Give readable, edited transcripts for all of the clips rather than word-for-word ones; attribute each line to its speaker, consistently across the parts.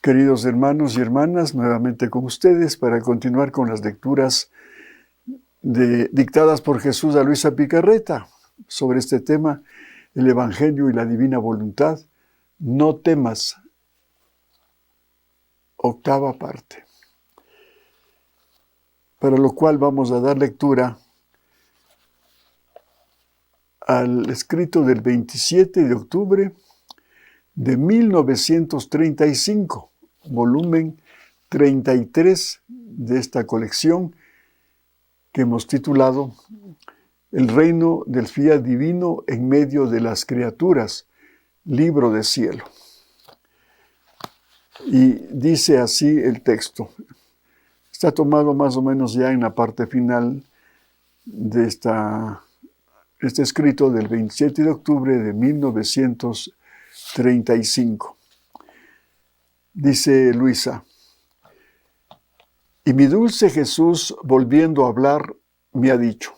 Speaker 1: Queridos hermanos y hermanas, nuevamente con ustedes para continuar con las lecturas dictadas por Jesús a Luisa Picarreta sobre este tema, el Evangelio y la Divina Voluntad. No temas, octava parte. Para lo cual vamos a dar lectura al escrito del 27 de octubre de 1935, volumen 33 de esta colección que hemos titulado El reino del fiat divino en medio de las criaturas, libro de cielo. Y dice así el texto. Está tomado más o menos ya en la parte final de este escrito del 27 de octubre de 1935. Dice Luisa: y mi dulce Jesús, volviendo a hablar, me ha dicho: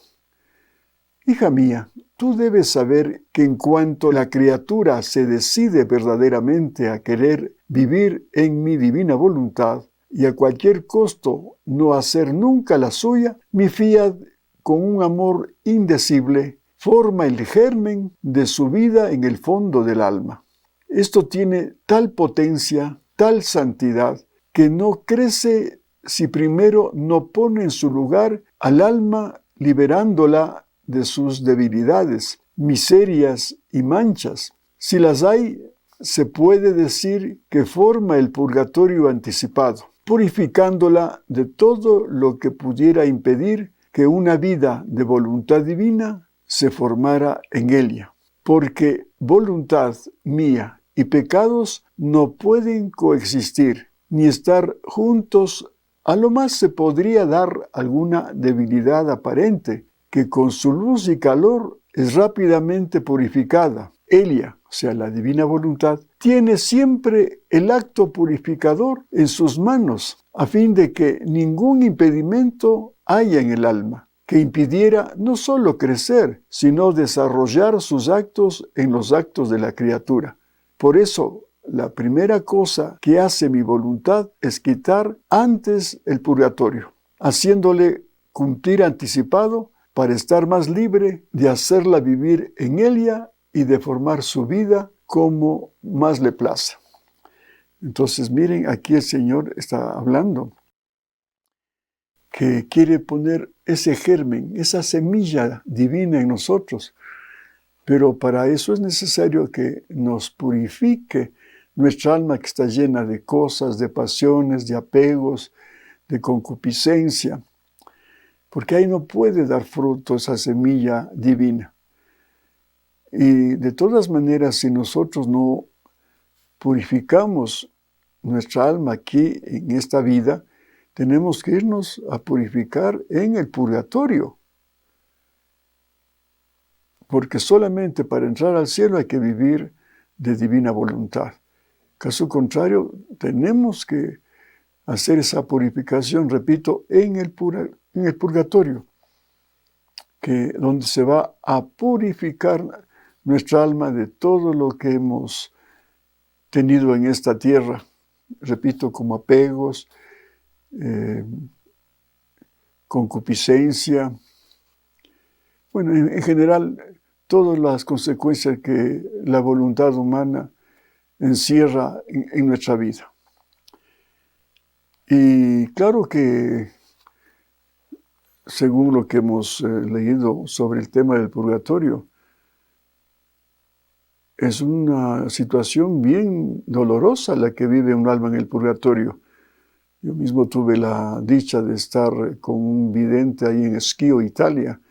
Speaker 1: hija mía, tú debes saber que en cuanto la criatura se decide verdaderamente a querer vivir en mi divina voluntad y a cualquier costo no hacer nunca la suya, mi fiat, con un amor indecible, forma el germen de su vida en el fondo del alma. Esto tiene tal potencia, tal santidad, que no crece si primero no pone en su lugar al alma, liberándola de sus debilidades, miserias y manchas. Si las hay, se puede decir que forma el purgatorio anticipado, purificándola de todo lo que pudiera impedir que una vida de voluntad divina se formara en ella. Porque voluntad mía y pecados no pueden coexistir, ni estar juntos. A lo más se podría dar alguna debilidad aparente, que con su luz y calor es rápidamente purificada. Ella, o sea, la divina voluntad, tiene siempre el acto purificador en sus manos, a fin de que ningún impedimento haya en el alma que impidiera no solo crecer, sino desarrollar sus actos en los actos de la criatura. Por eso, la primera cosa que hace mi voluntad es quitar antes el purgatorio, haciéndole cumplir anticipado para estar más libre de hacerla vivir en ella y de formar su vida como más le place. Entonces, miren, aquí el Señor está hablando que quiere poner ese germen, esa semilla divina en nosotros, pero para eso es necesario que nos purifique nuestra alma, que está llena de cosas, de pasiones, de apegos, de concupiscencia, porque ahí no puede dar fruto esa semilla divina. Y de todas maneras, si nosotros no purificamos nuestra alma aquí en esta vida, tenemos que irnos a purificar en el purgatorio. Porque solamente para entrar al cielo hay que vivir de divina voluntad. Caso contrario, tenemos que hacer esa purificación, repito, en el purgatorio, donde se va a purificar nuestra alma de todo lo que hemos tenido en esta tierra. Repito, como apegos, concupiscencia, bueno, en general, todas las consecuencias que la voluntad humana encierra en nuestra vida. Y claro que, según lo que hemos leído sobre el tema del purgatorio, es una situación bien dolorosa la que vive un alma en el purgatorio. Yo mismo tuve la dicha de estar con un vidente ahí en Schio, Italia,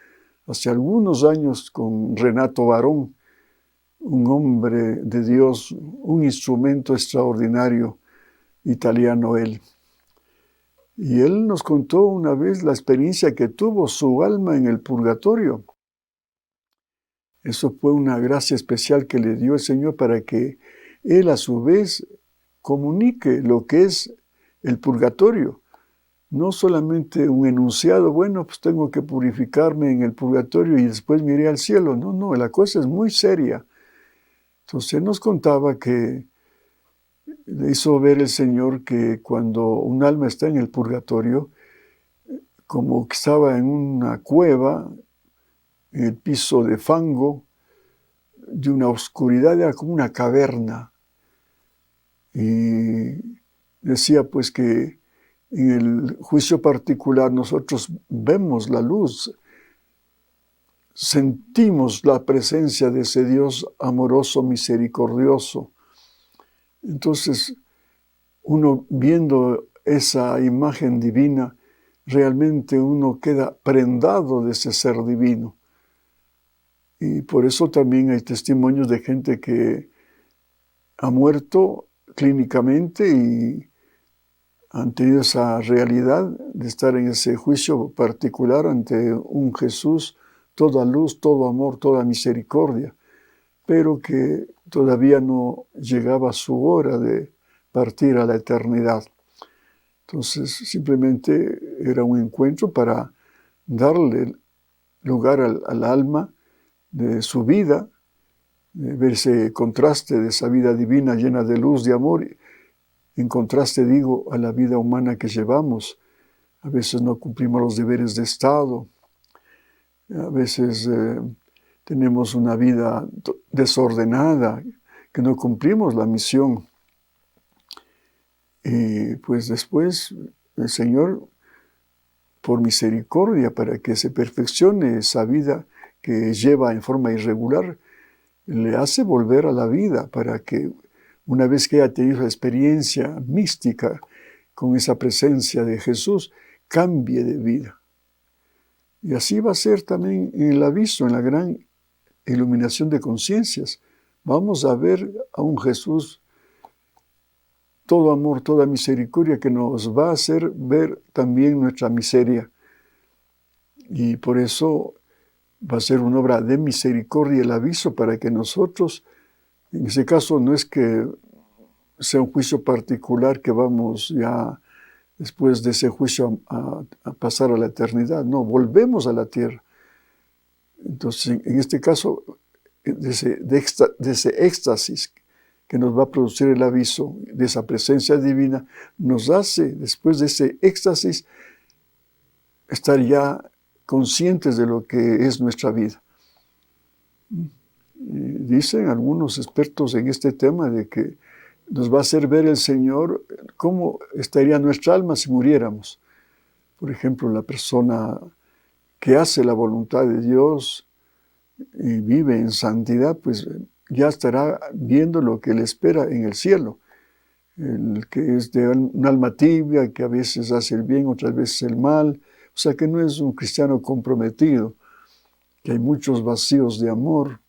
Speaker 1: hace algunos años, con Renato Barón, un hombre de Dios, un instrumento extraordinario italiano él. Y él nos contó una vez la experiencia que tuvo su alma en el purgatorio. Eso fue una gracia especial que le dio el Señor para que él a su vez comunique lo que es el purgatorio. No solamente un enunciado, bueno, pues tengo que purificarme en el purgatorio y después me iré al cielo. No, la cosa es muy seria. Entonces él nos contaba que le hizo ver el Señor que cuando un alma está en el purgatorio, como que estaba en una cueva, en el piso de fango, de una oscuridad, era como una caverna. Y decía pues que en el juicio particular nosotros vemos la luz, sentimos la presencia de ese Dios amoroso, misericordioso. Entonces, uno viendo esa imagen divina, realmente uno queda prendado de ese ser divino. Y por eso también hay testimonios de gente que ha muerto clínicamente y han tenido esa realidad de estar en ese juicio particular ante un Jesús, toda luz, todo amor, toda misericordia, pero que todavía no llegaba su hora de partir a la eternidad. Entonces, simplemente era un encuentro para darle lugar al alma de su vida, de ver ese contraste de esa vida divina llena de luz, de amor, en contraste, digo, a la vida humana que llevamos. A veces no cumplimos los deberes de Estado, a veces tenemos una vida desordenada, que no cumplimos la misión. Y pues después el Señor, por misericordia, para que se perfeccione esa vida que lleva en forma irregular, le hace volver a la vida para que una vez que haya tenido la experiencia mística con esa presencia de Jesús, cambie de vida. Y así va a ser también en el aviso, en la gran iluminación de conciencias. Vamos a ver a un Jesús todo amor, toda misericordia, que nos va a hacer ver también nuestra miseria. Y por eso va a ser una obra de misericordia el aviso para que nosotros, en ese caso no es que sea un juicio particular que vamos ya después de ese juicio a pasar a la eternidad, no, volvemos a la tierra. Entonces, en este caso, de ese éxtasis que nos va a producir el aviso de esa presencia divina, nos hace, después de ese éxtasis, estar ya conscientes de lo que es nuestra vida. Dicen algunos expertos en este tema de que nos va a hacer ver el Señor cómo estaría nuestra alma si muriéramos. Por ejemplo, la persona que hace la voluntad de Dios y vive en santidad, pues ya estará viendo lo que le espera en el cielo. El que es de un alma tibia, que a veces hace el bien, otras veces el mal, o sea que no es un cristiano comprometido, que hay muchos vacíos de amor,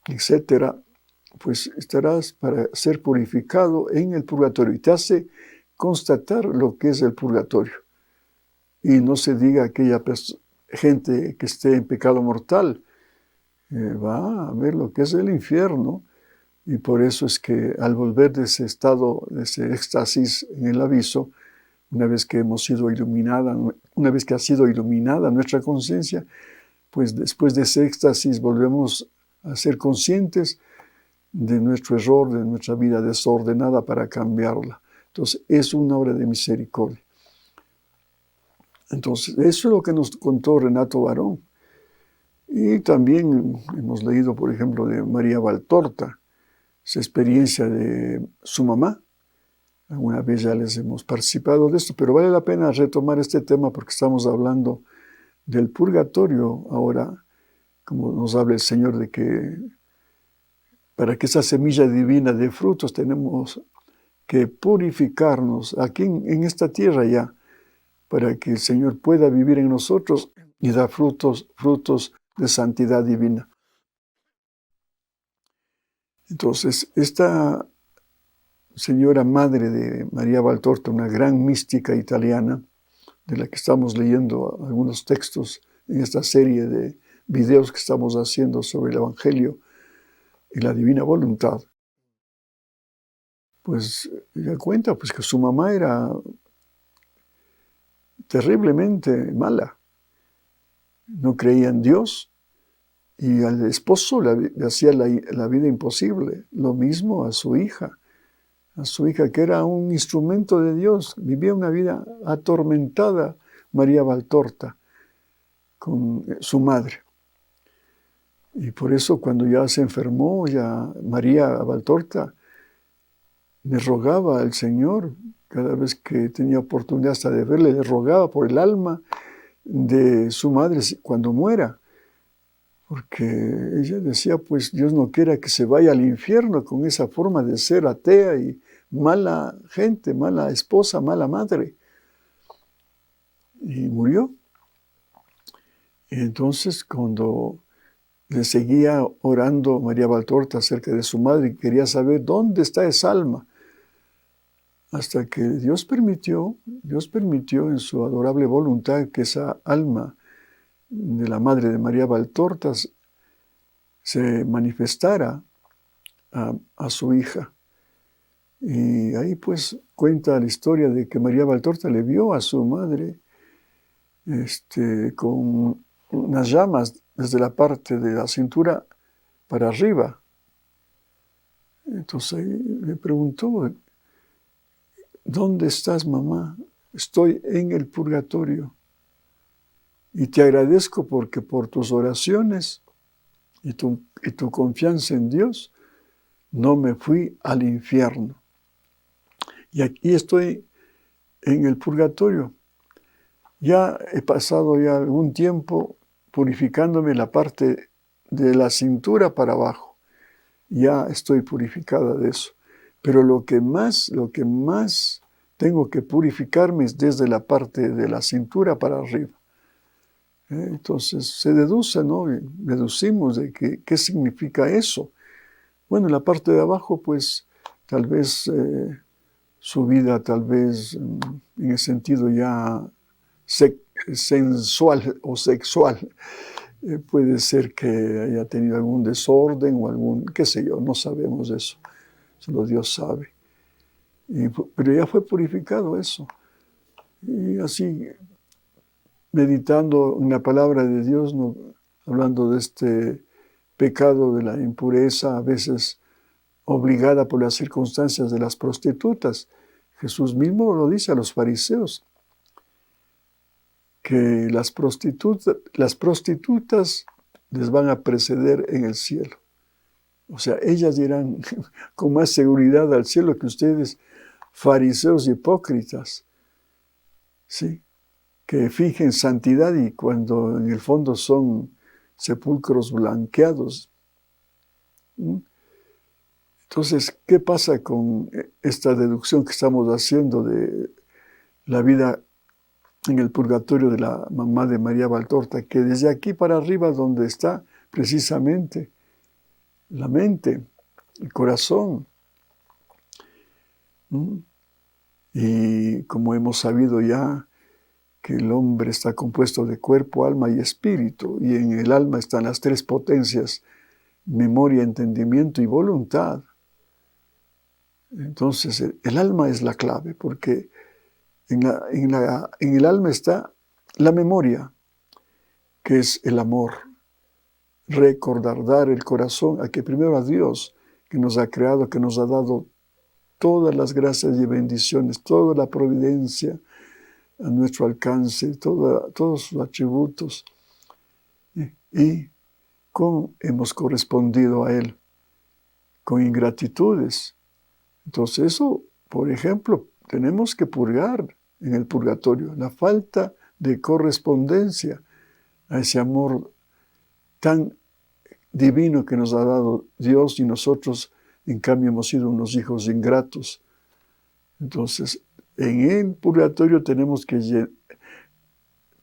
Speaker 1: etcétera, pues estarás para ser purificado en el purgatorio. Y te hace constatar lo que es el purgatorio. Y no se diga aquella gente que esté en pecado mortal, va a ver lo que es el infierno. Y por eso es que al volver de ese estado, de ese éxtasis en el aviso, una vez que hemos sido iluminada, una vez que ha sido iluminada nuestra conciencia, pues después de ese éxtasis volvemos a ser conscientes de nuestro error, de nuestra vida desordenada para cambiarla. Entonces, es una obra de misericordia. Entonces, eso es lo que nos contó Renato Barón. Y también hemos leído, por ejemplo, de María Valtorta, esa experiencia de su mamá. Alguna vez ya les hemos participado de esto, pero vale la pena retomar este tema porque estamos hablando del purgatorio ahora, como nos habla el Señor de que para que esa semilla divina dé frutos tenemos que purificarnos aquí en esta tierra ya, para que el Señor pueda vivir en nosotros y dar frutos de santidad divina. Entonces, esta señora madre de María Valtorta, una gran mística italiana, de la que estamos leyendo algunos textos en esta serie de videos que estamos haciendo sobre el Evangelio y la divina voluntad, pues ella cuenta pues, que su mamá era terriblemente mala. No creía en Dios y al esposo le hacía la vida imposible. Lo mismo a su hija. a su hija, que era un instrumento de Dios. Vivía una vida atormentada María Valtorta con su madre. Y por eso cuando ya se enfermó, ya María Valtorta le rogaba al Señor, cada vez que tenía oportunidad hasta de verle, le rogaba por el alma de su madre cuando muera, porque ella decía, pues Dios no quiera que se vaya al infierno con esa forma de ser atea y mala gente, mala esposa, mala madre. Y murió. Y entonces cuando le seguía orando María Valtorta acerca de su madre y quería saber dónde está esa alma, hasta que Dios permitió en su adorable voluntad que esa alma de la madre de María Valtorta se manifestara a su hija. Y ahí pues cuenta la historia de que María Valtorta le vio a su madre con unas llamas desde la parte de la cintura para arriba. Entonces ahí le preguntó, ¿dónde estás, mamá? Estoy en el purgatorio. Y te agradezco porque por tus oraciones y tu confianza en Dios, no me fui al infierno. Y aquí estoy en el purgatorio. Ya he pasado ya algún tiempo purificándome la parte de la cintura para abajo. Ya estoy purificada de eso. Pero lo que más tengo que purificarme es desde la parte de la cintura para arriba. Entonces se deduce, ¿no? Deducimos de qué significa eso. Bueno, la parte de abajo, pues, tal vez su vida, tal vez en el sentido ya sensual o sexual, puede ser que haya tenido algún desorden o algún, qué sé yo, no sabemos eso. Solo Dios sabe. Pero ya fue purificado eso. Y así, meditando en la palabra de Dios, ¿no? Hablando de este pecado de la impureza, a veces obligada por las circunstancias de las prostitutas. Jesús mismo lo dice a los fariseos, que las prostitutas les van a preceder en el cielo. O sea, ellas irán con más seguridad al cielo que ustedes, fariseos hipócritas, ¿sí? Que fingen santidad y cuando en el fondo son sepulcros blanqueados. Entonces, ¿qué pasa con esta deducción que estamos haciendo de la vida en el purgatorio de la mamá de María Valtorta? Que desde aquí para arriba, donde está precisamente la mente, el corazón, y como hemos sabido ya, que el hombre está compuesto de cuerpo, alma y espíritu, y en el alma están las tres potencias, memoria, entendimiento y voluntad. Entonces, el alma es la clave, porque en el alma está la memoria, que es el amor. Recordar, dar el corazón a que primero a Dios, que nos ha creado, que nos ha dado todas las gracias y bendiciones, toda la providencia a nuestro alcance, todos sus atributos. Y cómo hemos correspondido a Él, con ingratitudes. Entonces eso, por ejemplo, tenemos que purgar en el purgatorio la falta de correspondencia a ese amor tan divino que nos ha dado Dios y nosotros, en cambio, hemos sido unos hijos ingratos. Entonces, en el purgatorio tenemos que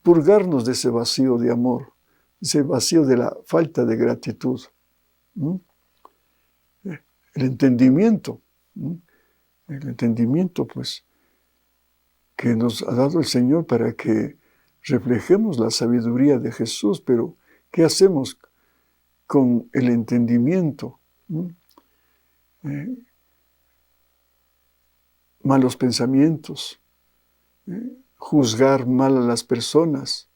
Speaker 1: purgarnos de ese vacío de amor, ese vacío de la falta de gratitud. El entendimiento, pues, que nos ha dado el Señor para que reflejemos la sabiduría de Jesús, pero ¿qué hacemos con el entendimiento? Malos pensamientos, juzgar mal a las personas.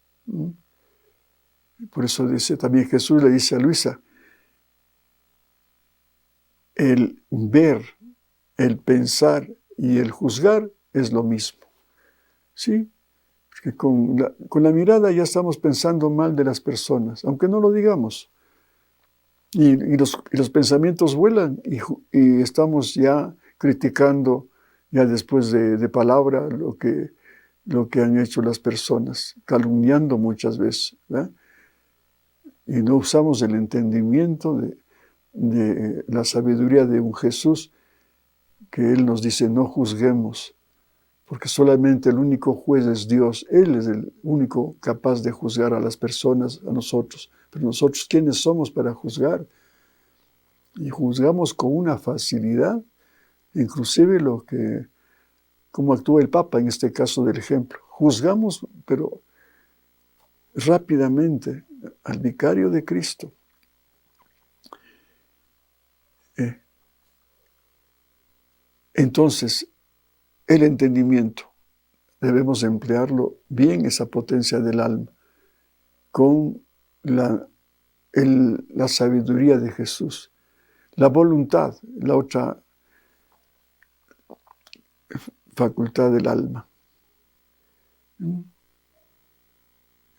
Speaker 1: Por eso dice también Jesús, le dice a Luisa, el ver el pensar y el juzgar es lo mismo. ¿Sí? Porque con la mirada ya estamos pensando mal de las personas, aunque no lo digamos. Y los pensamientos vuelan y estamos ya criticando, ya después de palabra, lo que han hecho las personas, calumniando muchas veces, ¿verdad? Y no usamos el entendimiento de la sabiduría de un Jesús, que Él nos dice, no juzguemos, porque solamente el único juez es Dios. Él es el único capaz de juzgar a las personas, a nosotros. Pero nosotros, ¿quiénes somos para juzgar? Y juzgamos con una facilidad, inclusive como actúa el Papa en este caso del ejemplo. Juzgamos, pero rápidamente, al vicario de Cristo. Entonces, el entendimiento, debemos emplearlo bien, esa potencia del alma, con la sabiduría de Jesús. La voluntad, la otra facultad del alma.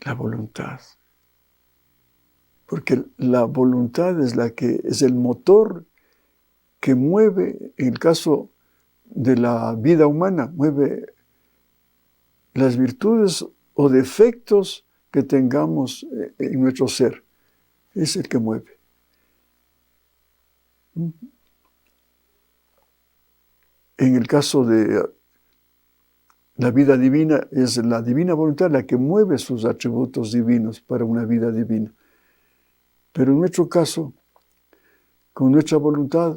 Speaker 1: La voluntad. Porque la voluntad es es el motor que mueve, en el caso de la vida humana, mueve las virtudes o defectos que tengamos en nuestro ser. Es el que mueve. En el caso de la vida divina, es la divina voluntad la que mueve sus atributos divinos para una vida divina. Pero en nuestro caso, con nuestra voluntad,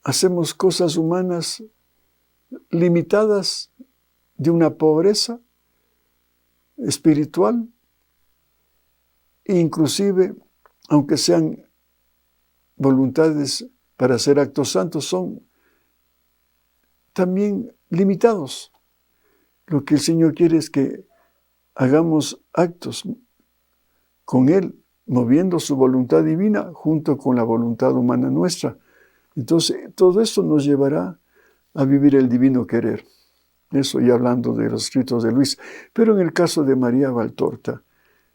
Speaker 1: hacemos cosas humanas limitadas de una pobreza espiritual, e inclusive, aunque sean voluntades para hacer actos santos, son también limitados. Lo que el Señor quiere es que hagamos actos con Él, moviendo su voluntad divina junto con la voluntad humana nuestra. Entonces, todo eso nos llevará a vivir el divino querer. Eso ya hablando de los escritos de Luis. Pero en el caso de María Valtorta,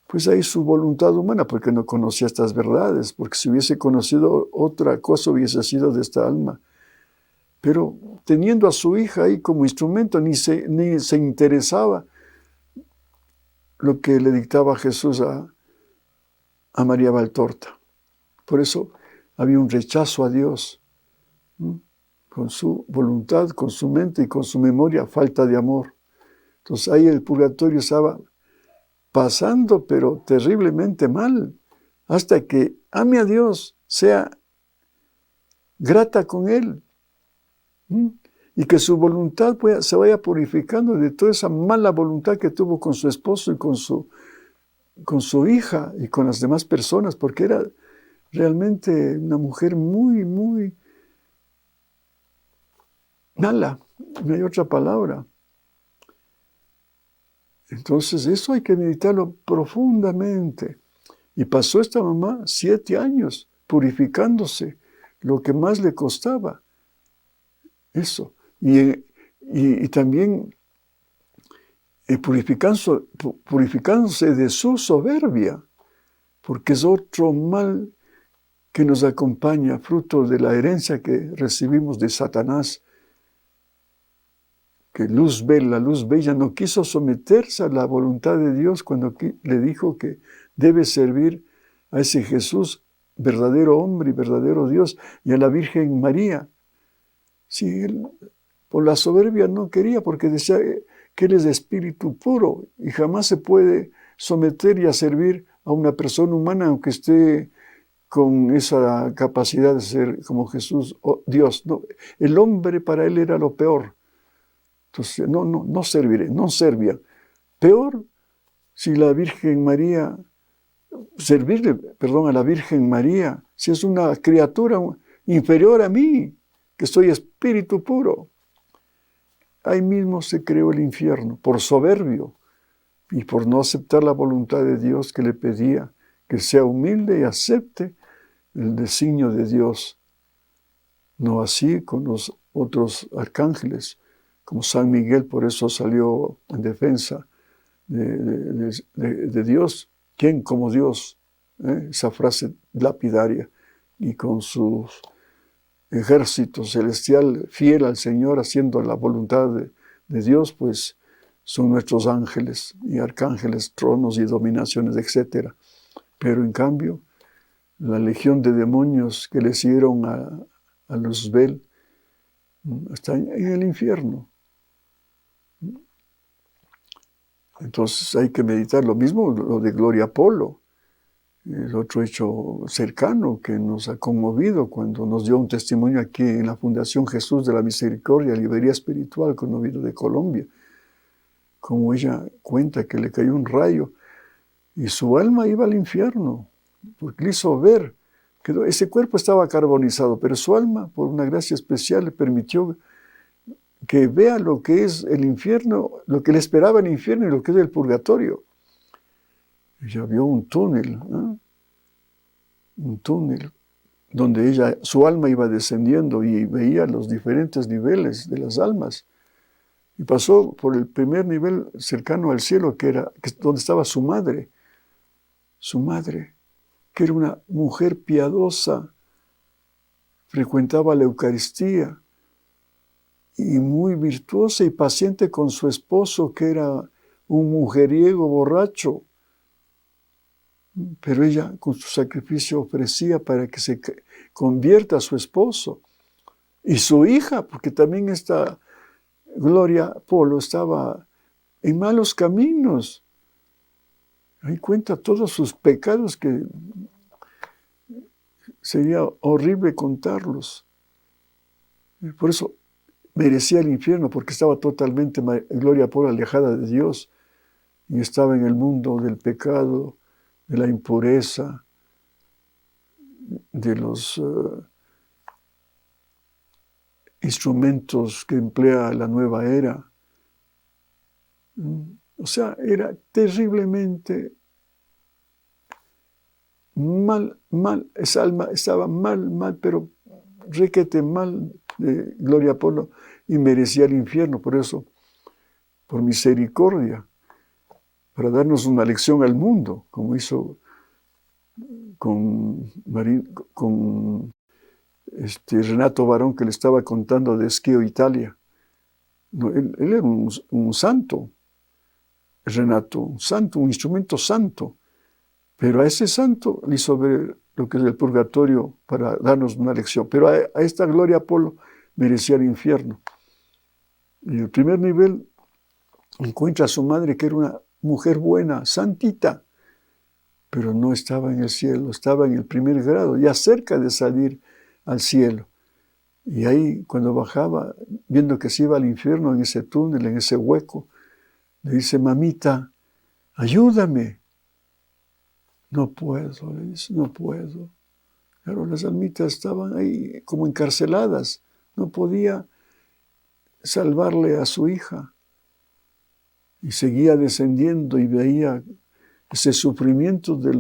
Speaker 1: pues ahí su voluntad humana, porque no conocía estas verdades, porque si hubiese conocido otra cosa hubiese sido de esta alma. Pero teniendo a su hija ahí como instrumento, ni se interesaba lo que le dictaba Jesús a María Valtorta. Por eso había un rechazo a Dios, con su voluntad, con su mente y con su memoria, falta de amor. Entonces ahí el purgatorio estaba pasando, pero terriblemente mal, hasta que ame a Dios, sea grata con Él, y que su voluntad se vaya purificando de toda esa mala voluntad que tuvo con su esposo y con su hija y con las demás personas, porque era realmente una mujer muy, muy mala, no hay otra palabra. Entonces eso hay que meditarlo profundamente. Y pasó esta mamá 7 años purificándose, lo que más le costaba. Eso. Y también purificándose de su soberbia, porque es otro mal que nos acompaña, fruto de la herencia que recibimos de Satanás, que la luz bella no quiso someterse a la voluntad de Dios cuando le dijo que debe servir a ese Jesús, verdadero hombre y verdadero Dios, y a la Virgen María. Sí, él por la soberbia no quería, porque decía que Él es de espíritu puro y jamás se puede someter y a servir a una persona humana, aunque esté con esa capacidad de ser como Jesús, Dios. No, el hombre para Él era lo peor. Entonces, no servía. Peor si la Virgen María, a la Virgen María, si es una criatura inferior a mí, que soy espíritu puro. Ahí mismo se creó el infierno, por soberbio y por no aceptar la voluntad de Dios que le pedía que sea humilde y acepte el designio de Dios. No así con los otros arcángeles, como San Miguel, por eso salió en defensa de Dios. ¿Quién como Dios? Esa frase lapidaria. Y con su ejército celestial fiel al Señor, haciendo la voluntad de Dios, pues son nuestros ángeles y arcángeles, tronos y dominaciones, etc. Pero en cambio, la legión de demonios que le siguieron a Luzbel está en el infierno. Entonces hay que meditar lo mismo, lo de Gloria Polo, el otro hecho cercano que nos ha conmovido cuando nos dio un testimonio aquí en la Fundación Jesús de la Misericordia, Librería Espiritual, conmovido de Colombia, como ella cuenta que le cayó un rayo y su alma iba al infierno, porque le hizo ver que ese cuerpo estaba carbonizado, pero su alma, por una gracia especial, le permitió que vea lo que es el infierno, lo que le esperaba el infierno y lo que es el purgatorio. Ella vio un túnel, donde su alma iba descendiendo y veía los diferentes niveles de las almas. Y pasó por el primer nivel cercano al cielo, donde estaba su madre, que era una mujer piadosa, frecuentaba la Eucaristía, y muy virtuosa y paciente con su esposo, que era un mujeriego borracho. Pero ella con su sacrificio ofrecía para que se convierta a su esposo. Y su hija, porque también esta Gloria Polo estaba en malos caminos. Ahí cuenta todos sus pecados que sería horrible contarlos. Por eso merecía el infierno, porque estaba totalmente Gloria Polo alejada de Dios y estaba en el mundo del pecado, de la impureza, de los instrumentos que emplea la nueva era. O sea, era terriblemente mal, esa alma estaba mal, pero requete mal de Gloria Polo y merecía el infierno. Por eso, por misericordia, para darnos una lección al mundo, como hizo con Renato Barón, que le estaba contando de Schio Italia. No, él era un santo, Renato, un santo, un instrumento santo, pero a ese santo le hizo ver lo que es el purgatorio para darnos una lección. Pero a esta Gloria Polo merecía el infierno. Y en el primer nivel encuentra a su madre, que era una mujer buena, santita, pero no estaba en el cielo, estaba en el primer grado, ya cerca de salir al cielo. Y ahí, cuando bajaba, viendo que se iba al infierno, en ese túnel, en ese hueco, le dice: mamita, ayúdame. No puedo, le dice, no puedo. Claro, las almitas estaban ahí como encarceladas, no podía salvarle a su hija. Y seguía descendiendo y veía ese sufrimiento de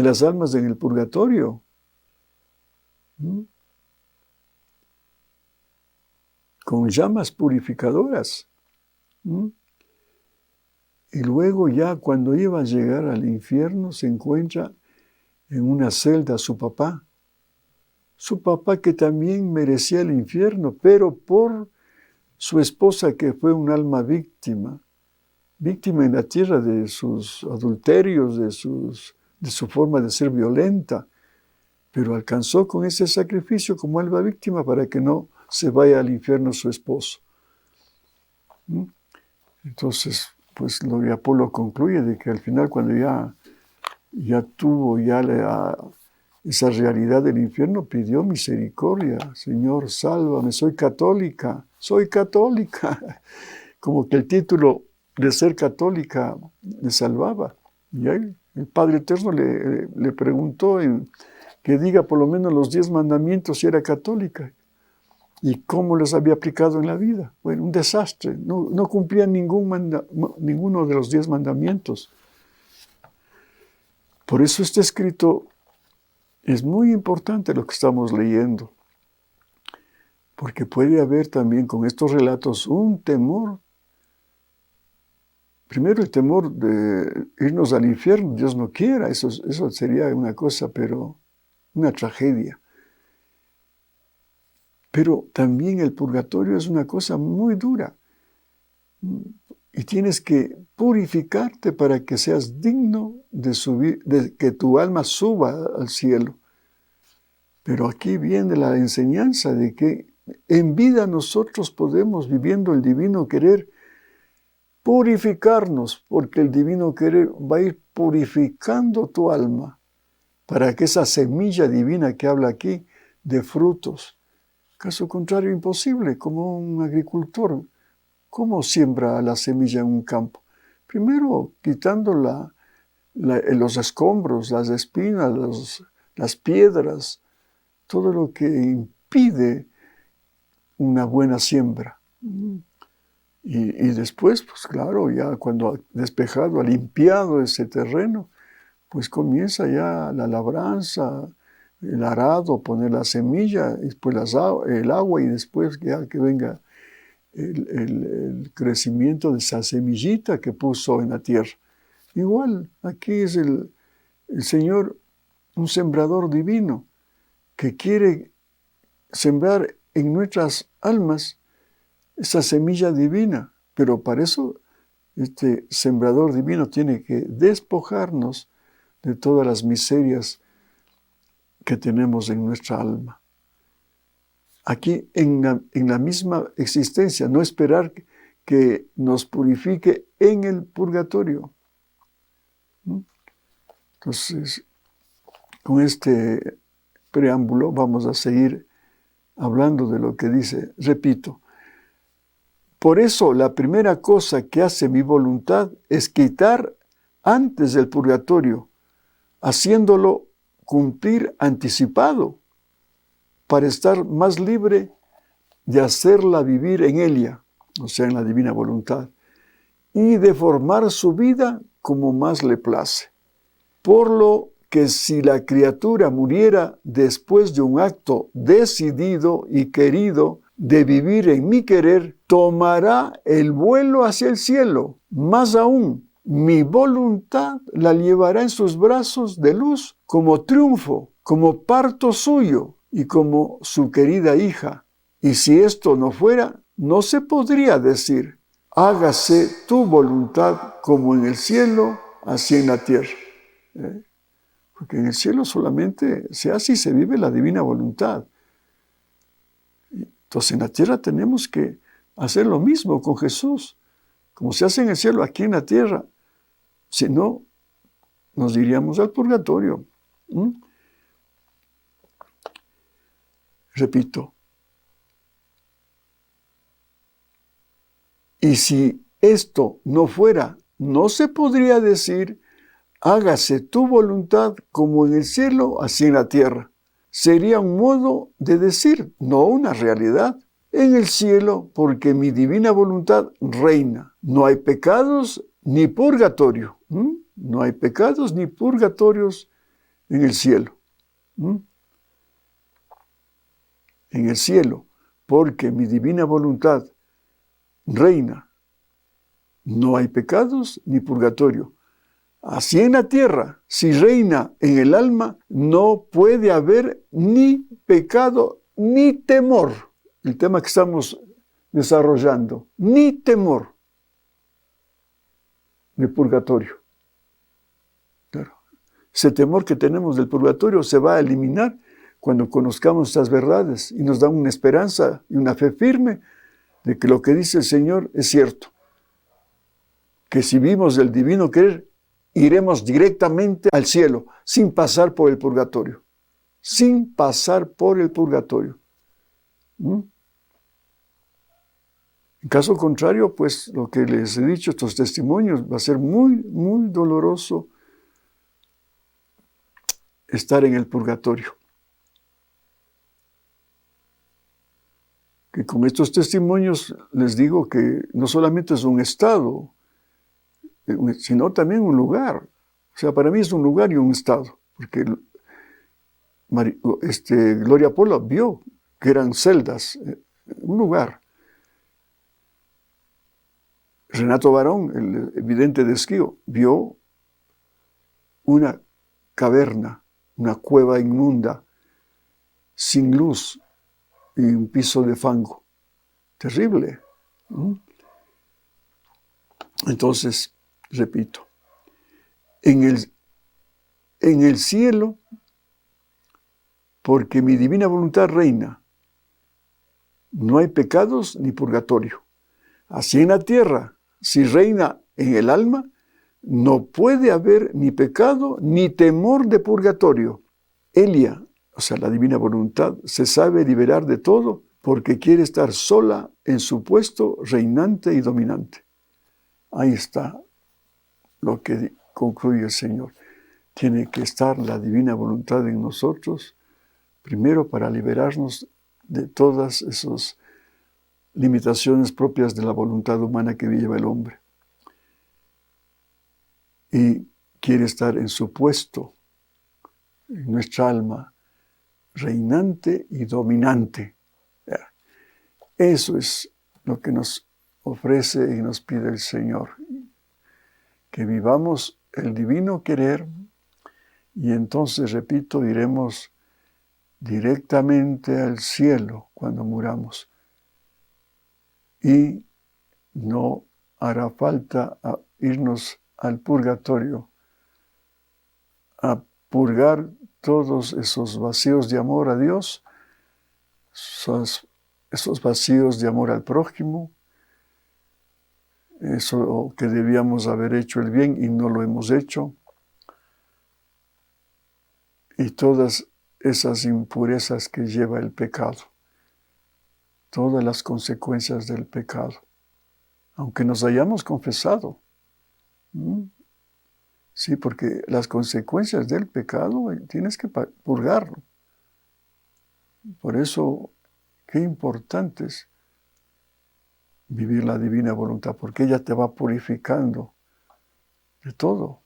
Speaker 1: las almas en el purgatorio. Con llamas purificadoras. Y luego ya cuando iba a llegar al infierno se encuentra en una celda su papá que también merecía el infierno, pero por su esposa, que fue un alma víctima en la tierra de sus adulterios, de su forma de ser violenta, pero alcanzó con ese sacrificio como alma víctima para que no se vaya al infierno su esposo. Entonces, pues Gloria Polo concluye de que al final, cuando ya tuvo esa realidad del infierno, pidió misericordia. Señor, sálvame, soy católica. Como que el título de ser católica le salvaba. Y ahí el Padre Eterno le preguntó que diga por lo menos los 10 mandamientos si era católica. ¿Y cómo los había aplicado en la vida? Bueno, un desastre. No cumplía ninguno de los 10 mandamientos. Por eso este escrito es muy importante, lo que estamos leyendo. Porque puede haber también con estos relatos un temor. Primero el temor de irnos al infierno, Dios no quiera, eso sería una cosa, pero una tragedia. Pero también el purgatorio es una cosa muy dura. Y tienes que purificarte para que seas digno de que tu alma suba al cielo. Pero aquí viene la enseñanza de que en vida nosotros podemos, viviendo el divino querer, purificarnos, porque el divino querer va a ir purificando tu alma para que esa semilla divina que habla aquí dé frutos. Caso contrario, imposible, como un agricultor. ¿Cómo siembra la semilla en un campo? Primero, quitando los escombros, las espinas, las piedras, todo lo que impide una buena siembra. Y después, pues claro, ya cuando ha despejado, ha limpiado ese terreno, pues comienza ya la labranza, el arado, poner la semilla, después el agua y después ya que venga el crecimiento de esa semillita que puso en la tierra. Igual, aquí es el Señor, un sembrador divino, que quiere sembrar en nuestras almas esa semilla divina, pero para eso este sembrador divino tiene que despojarnos de todas las miserias que tenemos en nuestra alma. Aquí en la misma existencia, no esperar que nos purifique en el purgatorio. Entonces, con este preámbulo vamos a seguir hablando de lo que dice. Repito, por eso la primera cosa que hace mi voluntad es quitar antes del purgatorio, haciéndolo cumplir anticipado, para estar más libre de hacerla vivir en ella, o sea, en la divina voluntad, y de formar su vida como más le place. Por lo que si la criatura muriera después de un acto decidido y querido de vivir en mi querer, tomará el vuelo hacia el cielo. Más aún, mi voluntad la llevará en sus brazos de luz como triunfo, como parto suyo y como su querida hija. Y si esto no fuera, no se podría decir, hágase tu voluntad como en el cielo, así en la tierra. Porque en el cielo solamente se hace y se vive la divina voluntad. Entonces en la tierra tenemos que hacer lo mismo con Jesús. Como se hace en el cielo, aquí en la tierra. Si no, nos iríamos al purgatorio. Repito. Y si esto no fuera, no se podría decir, hágase tu voluntad como en el cielo, así en la tierra. Sería un modo de decir, no una realidad. En el cielo, porque mi divina voluntad reina. No hay pecados ni purgatorio. No hay pecados ni purgatorios en el cielo. En el cielo, porque mi divina voluntad reina. No hay pecados ni purgatorio. Así en la tierra, si reina en el alma, no puede haber ni pecado ni temor. El tema que estamos desarrollando, ni temor del purgatorio. Claro. Ese temor que tenemos del purgatorio se va a eliminar cuando conozcamos estas verdades y nos da una esperanza y una fe firme de que lo que dice el Señor es cierto. Que si vivimos del divino querer, iremos directamente al cielo, sin pasar por el purgatorio. Sin pasar por el purgatorio. En caso contrario, pues lo que les he dicho, estos testimonios, va a ser muy, muy doloroso estar en el purgatorio. Que con estos testimonios les digo que no solamente es un estado, sino también un lugar. O sea, para mí es un lugar y un estado, porque Gloria Polo vio que eran celdas un lugar. Renato Barón, el vidente de Esquío, vio una caverna, una cueva inmunda, sin luz y un piso de fango. Terrible. Entonces, repito, en el cielo, porque mi divina voluntad reina, no hay pecados ni purgatorio. Así en la tierra, si reina en el alma, no puede haber ni pecado ni temor de purgatorio. Elia, o sea, la divina voluntad, se sabe liberar de todo porque quiere estar sola en su puesto reinante y dominante. Ahí está lo que concluye el Señor. Tiene que estar la divina voluntad en nosotros, primero para liberarnos de todas esas limitaciones propias de la voluntad humana que lleva el hombre. Y quiere estar en su puesto, en nuestra alma, reinante y dominante. Eso es lo que nos ofrece y nos pide el Señor. Que vivamos el divino querer y entonces, repito, iremos directamente al cielo cuando muramos. Y no hará falta irnos al purgatorio, a purgar todos esos vacíos de amor a Dios, esos vacíos de amor al prójimo, eso que debíamos haber hecho el bien y no lo hemos hecho, y todas esas impurezas que lleva el pecado, todas las consecuencias del pecado, aunque nos hayamos confesado. Sí, porque las consecuencias del pecado tienes que purgarlo. Por eso, qué importante es vivir la divina voluntad, porque ella te va purificando de todo,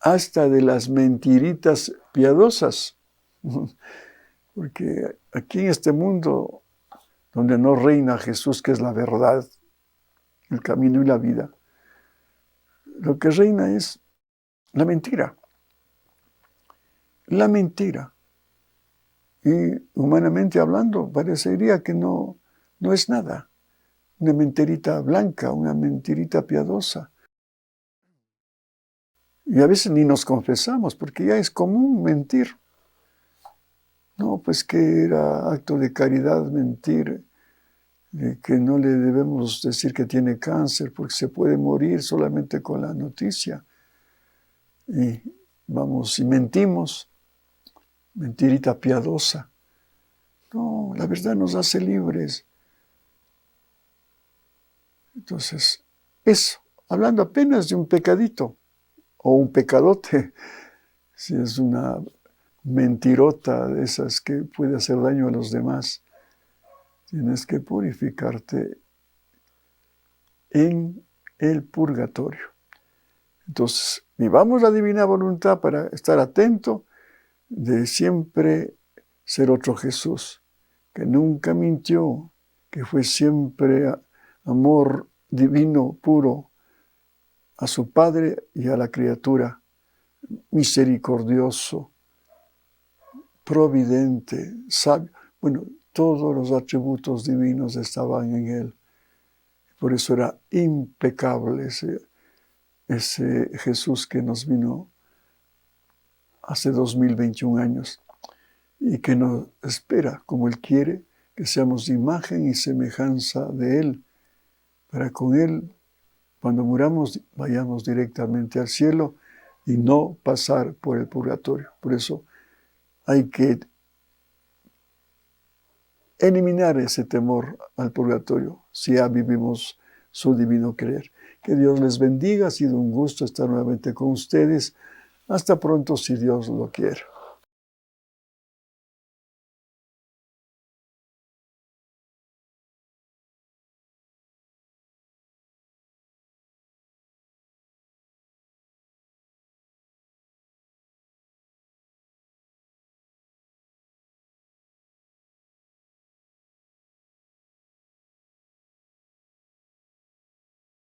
Speaker 1: hasta de las mentiritas piadosas, porque aquí en este mundo donde no reina Jesús, que es la verdad, el camino y la vida, lo que reina es la mentira. La mentira. Y humanamente hablando, parecería que no es nada. Una mentirita blanca, una mentirita piadosa. Y a veces ni nos confesamos, porque ya es común mentir. No, pues que era acto de caridad mentir, que no le debemos decir que tiene cáncer, porque se puede morir solamente con la noticia. Y vamos, y mentimos, mentirita piadosa. No, la verdad nos hace libres. Entonces, eso, hablando apenas de un pecadito, o un pecadote, si es una mentirota de esas que puede hacer daño a los demás, tienes que purificarte en el purgatorio. Entonces, vivamos la divina voluntad para estar atento de siempre ser otro Jesús, que nunca mintió, que fue siempre amor divino, puro, a su Padre y a la criatura, misericordioso, providente, sabio. Bueno, todos los atributos divinos estaban en él. Por eso era impecable ese Jesús que nos vino hace 2021 años y que nos espera, como Él quiere, que seamos imagen y semejanza de Él, para con Él, cuando muramos, vayamos directamente al cielo y no pasar por el purgatorio. Por eso hay que eliminar ese temor al purgatorio, si ya vivimos su divino querer. Que Dios les bendiga, ha sido un gusto estar nuevamente con ustedes. Hasta pronto, si Dios lo quiere.